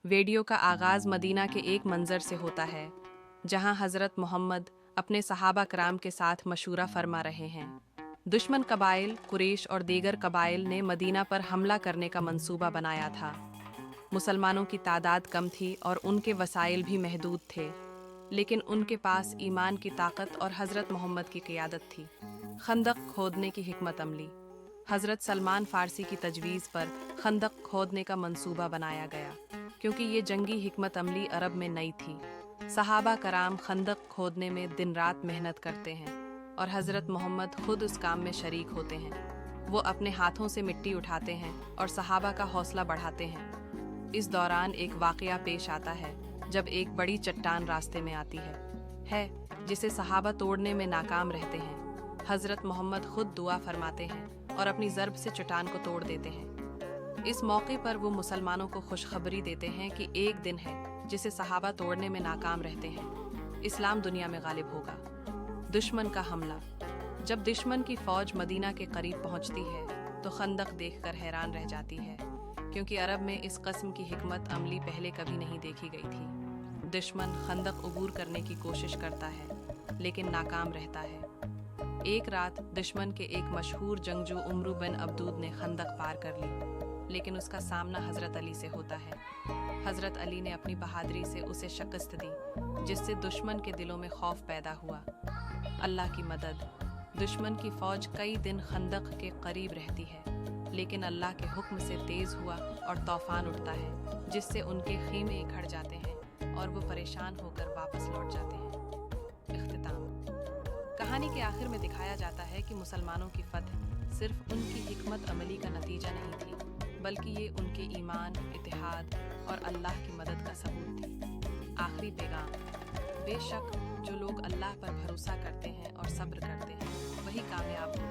Video کا آغاز مدینہ کے ایک منظر سے ہوتا ہے جہاں حضرت محمد اپنے صحابہ کرام کے ساتھ مشورہ فرما رہے ہیں۔ دشمن قبائل قریش اور دیگر قبائل نے مدینہ پر حملہ کرنے کا منصوبہ بنایا تھا۔ مسلمانوں کی تعداد کم تھی اور ان کے وسائل بھی محدود تھے، لیکن ان کے پاس ایمان کی طاقت اور حضرت محمد کی قیادت تھی۔ خندق کھودنے کی حکمت عملی۔ حضرت سلمان فارسی کی تجویز پر خندق کھودنے کا منصوبہ بنایا گیا، کیونکہ یہ جنگی حکمت عملی عرب میں نئی تھی۔ صحابہ کرام خندق کھودنے میں دن رات محنت کرتے ہیں اور حضرت محمد خود اس کام میں شریک ہوتے ہیں۔ وہ اپنے ہاتھوں سے مٹی اٹھاتے ہیں اور صحابہ کا حوصلہ بڑھاتے ہیں۔ اس دوران ایک واقعہ پیش آتا ہے جب ایک بڑی چٹان راستے میں آتی ہے جسے صحابہ توڑنے میں ناکام رہتے ہیں۔ حضرت محمد خود دعا فرماتے ہیں اور اپنی ضرب سے چٹان کو توڑ دیتے ہیں۔ اس موقع پر وہ مسلمانوں کو خوشخبری دیتے ہیں کہ ایک دن ہے جسے صحابہ توڑنے میں ناکام رہتے ہیں، اسلام دنیا میں غالب ہوگا۔ دشمن کا حملہ۔ جب دشمن کی فوج مدینہ کے قریب پہنچتی ہے تو خندق دیکھ کر حیران رہ جاتی ہے، کیونکہ عرب میں اس قسم کی حکمت عملی پہلے کبھی نہیں دیکھی گئی تھی۔ دشمن خندق عبور کرنے کی کوشش کرتا ہے لیکن ناکام رہتا ہے۔ ایک رات دشمن کے ایک مشہور جنگجو عمرو بن عبدود نے خندق پار کر لی، لیکن اس کا سامنا حضرت علی سے ہوتا ہے۔ حضرت علی نے اپنی بہادری سے اسے شکست دی، جس سے دشمن کے دلوں میں خوف پیدا ہوا۔ اللہ کی مدد۔ دشمن کی فوج کئی دن خندق کے قریب رہتی ہے، لیکن اللہ کے حکم سے تیز ہوا اور طوفان اٹھتا ہے، جس سے ان کے خیمے اکھڑ جاتے ہیں اور وہ پریشان ہو کر واپس لوٹ جاتے ہیں۔ اختتام۔ کہانی کے آخر میں دکھایا جاتا ہے کہ مسلمانوں کی فتح صرف ان کی حکمت عملی کا نتیجہ نہیں تھی، بلکہ یہ ان کے ایمان، اتحاد اور اللہ کی مدد کا ثبوت تھی۔ آخری پیغام۔ بے شک جو لوگ اللہ پر بھروسہ کرتے ہیں اور صبر کرتے ہیں وہی کامیاب ہوتے ہیں۔